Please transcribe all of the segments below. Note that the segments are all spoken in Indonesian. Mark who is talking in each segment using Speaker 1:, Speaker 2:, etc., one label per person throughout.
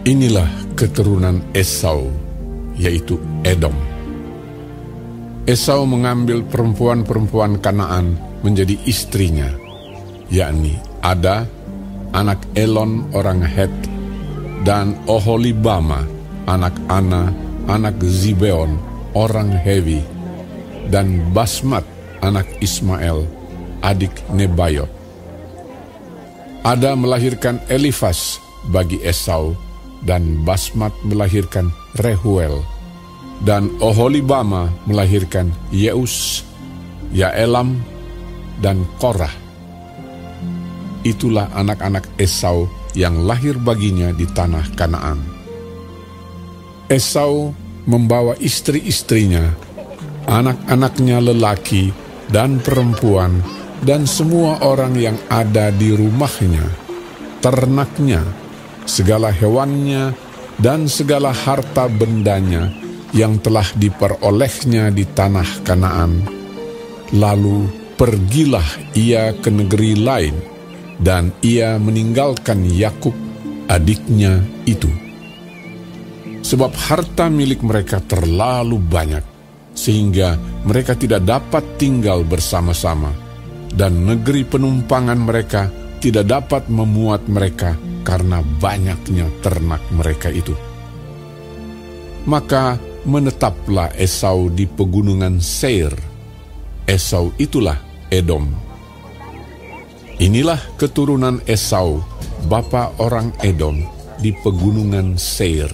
Speaker 1: Inilah keturunan Esau, yaitu Edom. Esau mengambil perempuan-perempuan Kanaan menjadi istrinya, yakni Ada, anak Elon orang Het, dan Oholibama, anak Ana, anak Zibeon orang Hewi, dan Basmat, anak Ismael, adik Nebayot. Ada melahirkan Elifas bagi Esau, dan Basmat melahirkan Rehuel, dan Oholibama melahirkan Yeus, Yaelam, dan Korah. Itulah anak-anak Esau yang lahir baginya di tanah Kanaan. Esau membawa istri-istrinya, anak-anaknya lelaki dan perempuan, dan semua orang yang ada di rumahnya, ternaknya, segala hewannya, dan segala harta bendanya yang telah diperolehnya di tanah Kanaan. Lalu pergilah ia ke negeri lain, dan ia meninggalkan Yakub, adiknya itu. Sebab harta milik mereka terlalu banyak, sehingga mereka tidak dapat tinggal bersama-sama, dan negeri penumpangan mereka tidak dapat memuat mereka karena banyaknya ternak mereka itu. Maka menetaplah Esau di pegunungan Seir. Esau itulah Edom. Inilah keturunan Esau, bapa orang Edom, di pegunungan Seir.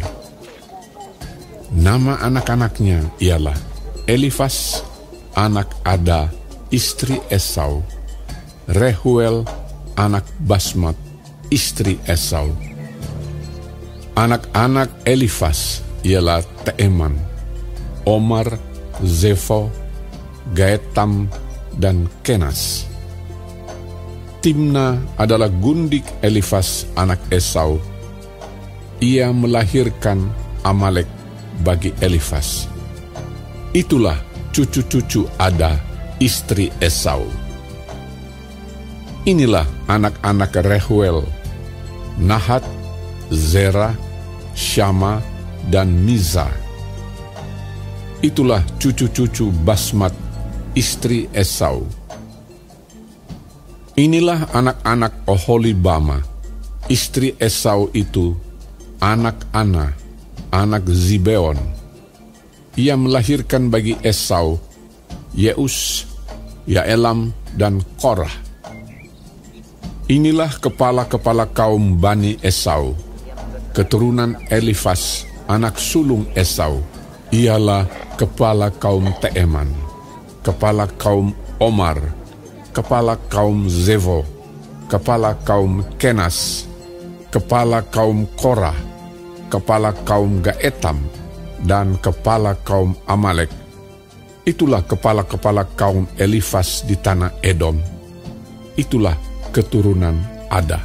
Speaker 1: Nama anak-anaknya ialah Elifas, anak Ada, istri Esau, Rehuel, anak Basmat, istri Esau. Anak-anak Elifas ialah Teeman, Omar, Zefo, Gaetam, dan Kenas. Timna adalah gundik Elifas anak Esau. Ia melahirkan Amalek bagi Elifas. Itulah cucu-cucu Ada, istri Esau. Inilah anak-anak Rehuel, Nahat, Zera, Syama, dan Miza. Itulah cucu-cucu Basmat, istri Esau. Inilah anak-anak Oholibama, istri Esau itu, anak Ana, anak Zibeon. Ia melahirkan bagi Esau Yeus, Yaelam, dan Korah. Inilah kepala-kepala kaum Bani Esau, keturunan Elifas, anak sulung Esau. Ialah kepala kaum Teeman, kepala kaum Omar, kepala kaum Zevo, kepala kaum Kenas, kepala kaum Korah, kepala kaum Gaetam, dan kepala kaum Amalek. Itulah kepala-kepala kaum Elifas di tanah Edom. Itulah keturunan Ada.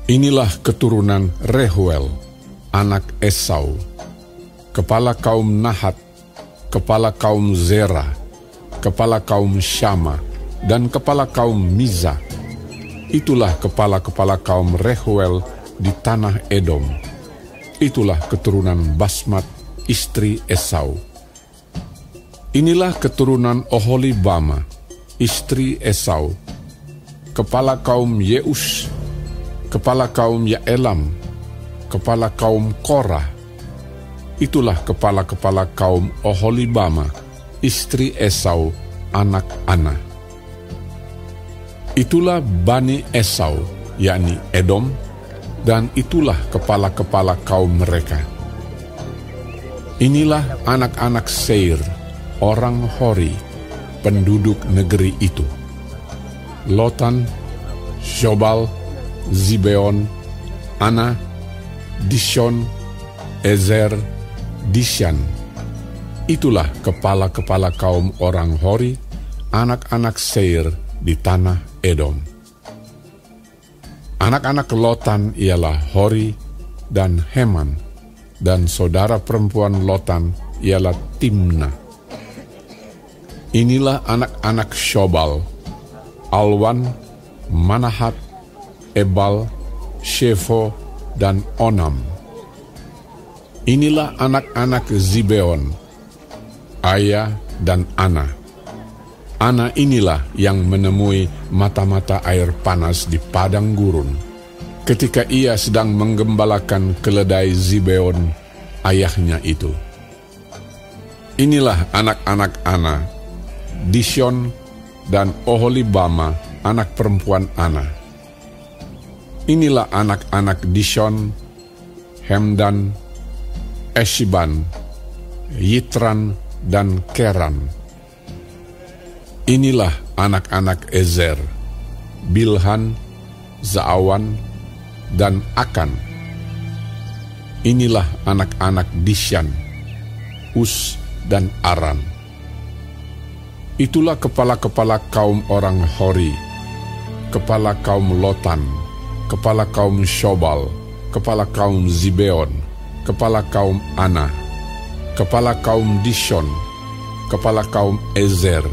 Speaker 1: Inilah keturunan Rehuel, anak Esau, kepala kaum Nahat, kepala kaum Zera, kepala kaum Syama, dan kepala kaum Miza. Itulah kepala-kepala kaum Rehuel di tanah Edom. Itulah keturunan Basmat, istri Esau. Inilah keturunan Oholibama, istri Esau, kepala kaum Yeus, kepala kaum Yaelam, kepala kaum Korah. Itulah kepala-kepala kaum Oholibama, istri Esau, anak Ana. Itulah Bani Esau, yakni Edom, dan itulah kepala-kepala kaum mereka. Inilah anak-anak Seir, orang Hori, penduduk negeri itu: Lotan, Shobal, Zibeon, Ana, Dishon, Ezer, Dishan. Itulah kepala-kepala kaum orang Hori, anak-anak Seir di tanah Edom. Anak-anak Lotan ialah Hori dan Heman, dan saudara perempuan Lotan ialah Timna. Inilah anak-anak Shobal: Alwan, Manahat, Ebal, Shefo, dan Onam. Inilah anak-anak Zibeon, Aya dan Ana. Ana inilah yang menemui mata-mata air panas di padang gurun, ketika ia sedang menggembalakan keledai Zibeon, ayahnya itu. Inilah anak-anak Ana, Dishon dan Oholibama, anak perempuan Ana. Inilah anak-anak Dishon, Hemdan, Eshiban, Yitran, dan Keran. Inilah anak-anak Ezer, Bilhan, Zaawan, dan Akan. Inilah anak-anak Dishan, Us, dan Aran. Itulah kepala-kepala kaum orang Hori, kepala kaum Lotan, kepala kaum Shobal, kepala kaum Zibeon, kepala kaum Ana, kepala kaum Dishon, kepala kaum Ezer,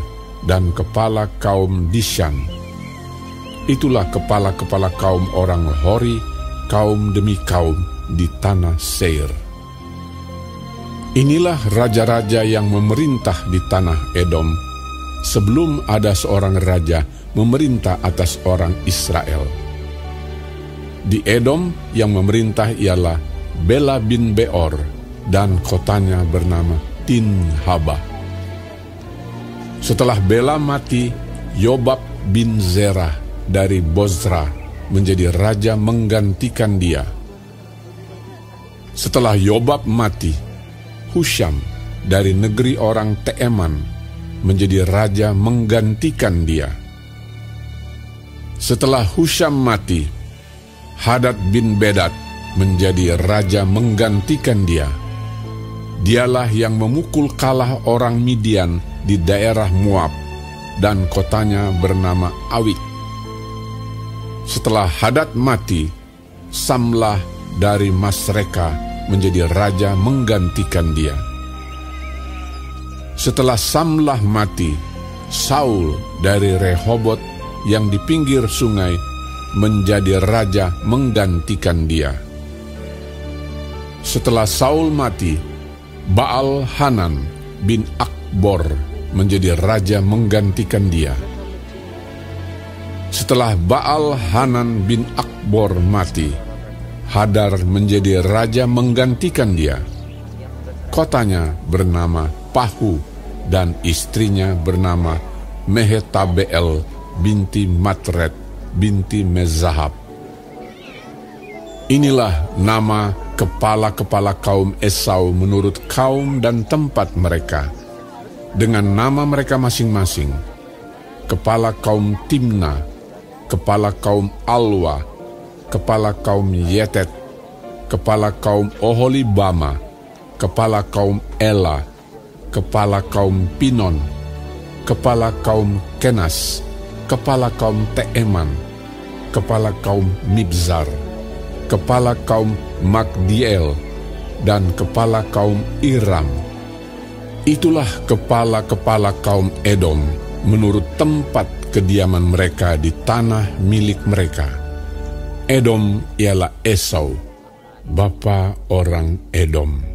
Speaker 1: dan kepala kaum Dishan. Itulah kepala-kepala kaum orang Hori, kaum demi kaum di tanah Seir. Inilah raja-raja yang memerintah di tanah Edom, sebelum ada seorang raja memerintah atas orang Israel. Di Edom yang memerintah ialah Bela bin Beor, dan kotanya bernama Tinhaba. Setelah Bela mati, Yobab bin Zerah dari Bozra menjadi raja menggantikan dia. Setelah Yobab mati, Husham dari negeri orang Teeman menjadi raja menggantikan dia. Setelah Husham mati, Hadad bin Bedad menjadi raja menggantikan dia. Dialah yang memukul kalah orang Midian di daerah Moab, dan kotanya bernama Awit. Setelah Hadad mati, Samlah dari Masreka menjadi raja menggantikan dia. Setelah Samlah mati, Saul dari Rehobot yang di pinggir sungai menjadi raja menggantikan dia. Setelah Saul mati, Baal Hanan bin Akbor menjadi raja menggantikan dia. Setelah Baal Hanan bin Akbor mati, Hadar menjadi raja menggantikan dia. Kotanya bernama Pahu, dan istrinya bernama Mehetabeel binti Matred binti Mezahab. Inilah nama kepala-kepala kaum Esau menurut kaum dan tempat mereka, dengan nama mereka masing-masing. Kepala kaum Timna, kepala kaum Alwa, kepala kaum Yetet, kepala kaum Oholibama, kepala kaum Ela, kepala kaum Pinon, kepala kaum Kenas, kepala kaum Teeman, kepala kaum Mibzar, kepala kaum Magdiel, dan kepala kaum Iram. Itulah kepala-kepala kaum Edom menurut tempat kediaman mereka di tanah milik mereka. Edom ialah Esau, bapa orang Edom.